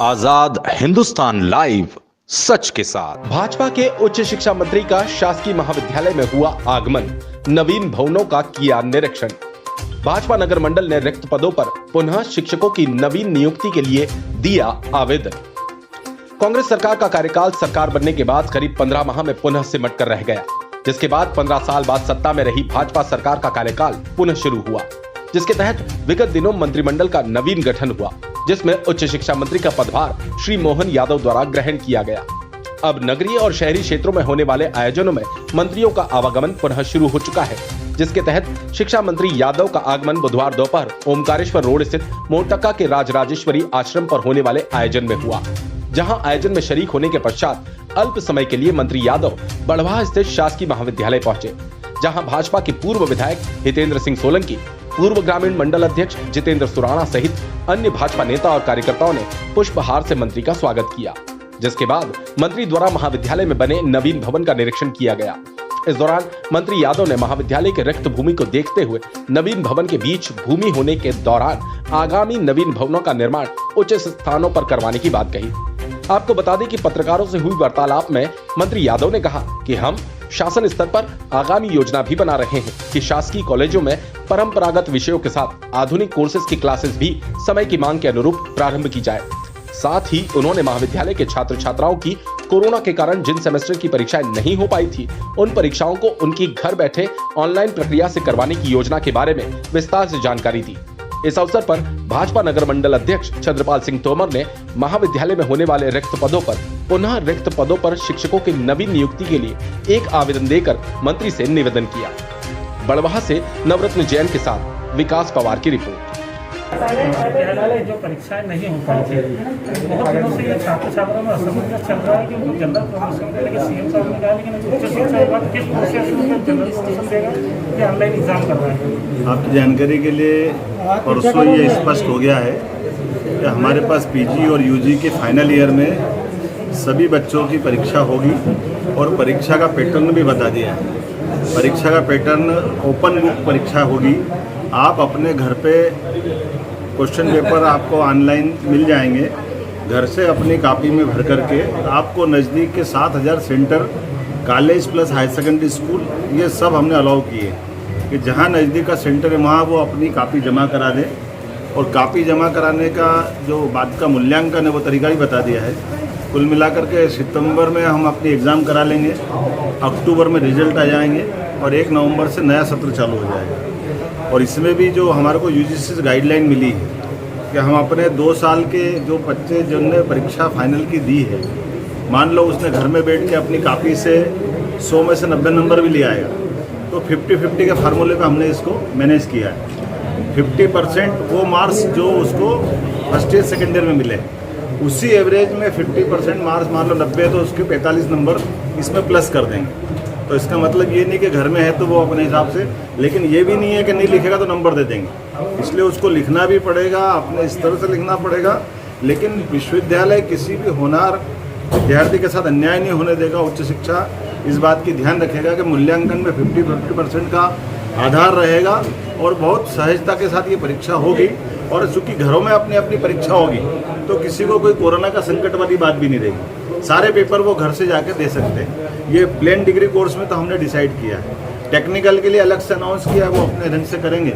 आजाद Hindustan live, सच के साथ। भाजपा के उच्च शिक्षा मंत्री का शासकीय महाविद्यालय में हुआ आगमन, नवीन भवनों का किया निरीक्षण। भाजपा नगर मंडल ने रिक्त पदों पर पुनः शिक्षकों की नवीन नियुक्ति के लिए दिया आवेदन। कांग्रेस सरकार का कार्यकाल सरकार बनने के बाद करीब 15 माह में पुनः सिमट कर रह गया, जिसके बाद 15 साल बाद सत्ता में रही भाजपा सरकार का कार्यकाल पुनः शुरू हुआ, जिसके तहत विगत दिनों मंत्रिमंडल का नवीन गठन हुआ, जिसमें उच्च शिक्षा मंत्री का पदभार श्री मोहन यादव द्वारा ग्रहण किया गया। अब नगरीय और शहरी क्षेत्रों में होने वाले आयोजनों में मंत्रियों का आवागमन पुनः शुरू हो चुका है, जिसके तहत शिक्षा मंत्री यादव का आगमन बुधवार दोपहर ओमकारेश्वर रोड स्थित मोरटक्का के राजराजेश्वरी आश्रम पर होने वाले आयोजन में हुआ, जहां आयोजन में शरीक होने के पश्चात अल्प समय के लिए मंत्री यादव बड़वाह स्थित शासकीय महाविद्यालय पहुंचे, जहां भाजपा के पूर्व विधायक हितेंद्र सिंह सोलंकी, पूर्व ग्रामीण मंडल अध्यक्ष जितेंद्र सुराणा सहित अन्य भाजपा नेता और कार्यकर्ताओं ने पुष्पहार से मंत्री का स्वागत किया, जिसके बाद मंत्री द्वारा महाविद्यालय में बने नवीन भवन का निरीक्षण किया गया। इस दौरान मंत्री यादव ने महाविद्यालय के रिक्त भूमि को देखते हुए नवीन भवन के बीच भूमि होने के दौरान आगामी नवीन भवनों का निर्माण उचित स्थानों पर करवाने की बात कही। आपको बता दें कि पत्रकारों से हुई वार्तालाप में मंत्री यादव ने कहा कि हम शासन स्तर पर आगामी योजना भी बना रहे हैं कि शासकीय कॉलेजों में परंपरागत विषयों के साथ आधुनिक कोर्सेज की क्लासेस भी समय की मांग के अनुरूप प्रारंभ की जाए। साथ ही उन्होंने महाविद्यालय के छात्र छात्राओं की कोरोना के कारण जिन सेमेस्टर की परीक्षाएं नहीं हो पाई थी, उन परीक्षाओं को उनकी घर बैठे ऑनलाइन प्रक्रिया से करवाने की योजना के बारे में विस्तार से जानकारी दी। इस अवसर पर भाजपा नगर मंडल अध्यक्ष चंद्रपाल सिंह तोमर ने महाविद्यालय में होने वाले रिक्त पदों पर पुनः रिक्त पदों पर शिक्षकों की नवीन नियुक्ति के लिए एक आवेदन देकर मंत्री से निवेदन किया। बड़वाह से नवरत्न जैन के साथ विकास पवार की रिपोर्ट। विद्यालय जो परीक्षाएं नहीं हो पाई थी, बहुत दिनों से ये छात्र छात्राओं में असमंजस चल रहा है कि उनको जनरल प्रमोशन के लिए सीएम साहब ने कहा, लेकिन उच्च शिक्षा विभाग किस प्रोसेस में जनरल प्रमोशन देगा कि ऑनलाइन एग्जाम कर रहा है। आपकी जानकारी के लिए परसों ये स्पष्ट हो गया है कि हमारे पास पीजी और यूजी के फाइनल ईयर में सभी बच्चों की परीक्षा होगी और परीक्षा का पैटर्न भी बता दिया है। परीक्षा का पैटर्न ओपन बुक परीक्षा होगी। आप अपने घर पे क्वेश्चन पेपर आपको ऑनलाइन मिल जाएंगे। घर से अपनी कॉपी में भर करके आपको नज़दीक के 7000 centre, college plus higher secondary school, ये सब हमने अलाउ किए कि जहाँ नज़दीक का सेंटर है वहाँ वो अपनी कॉपी जमा करा दें। और कॉपी जमा कराने का जो बात का मूल्यांकन है वो तरीका भी बता दिया है। कुल मिलाकर के सितंबर में हम अपनी एग्ज़ाम करा लेंगे, अक्टूबर में रिजल्ट आ जाएंगे और 1 नवंबर से नया सत्र चालू हो जाएगा। और इसमें भी जो हमारे को यूजीसी से गाइडलाइन मिली है कि हम अपने 2 साल के जो बच्चे जिनने परीक्षा फाइनल की दी है, मान लो उसने घर में बैठ के अपनी कॉपी से 100 में से 90 नंबर भी ले आएगा, तो 50-50 के फार्मूले पे हमने इसको मैनेज किया है। 50% वो मार्क्स जो उसको फर्स्ट ईयर सेकेंड ईयर में मिले, उसी एवरेज में 50% मार्क्स, मान लो 90 तो उसके 45 नंबर इसमें प्लस कर देंगे। तो इसका मतलब ये नहीं कि घर में है तो वो अपने हिसाब से, लेकिन ये भी नहीं है कि नहीं लिखेगा तो नंबर दे देंगे। इसलिए उसको लिखना भी पड़ेगा, अपने स्तर से लिखना पड़ेगा। लेकिन विश्वविद्यालय किसी भी होनहार विद्यार्थी के साथ अन्याय नहीं होने देगा। उच्च शिक्षा इस बात की ध्यान रखेगा कि मूल्यांकन में 50% का आधार रहेगा और बहुत सहजता के साथ ये परीक्षा होगी। और चूँकि घरों में अपनी अपनी परीक्षा होगी तो किसी को कोई कोरोना का संकट वाली बात भी नहीं रहेगी। सारे पेपर वो घर से जाके दे सकते हैं। ये प्लेन डिग्री कोर्स में तो हमने डिसाइड किया है। टेक्निकल के लिए अलग से अनाउंस किया है, वो अपने ढंग से करेंगे।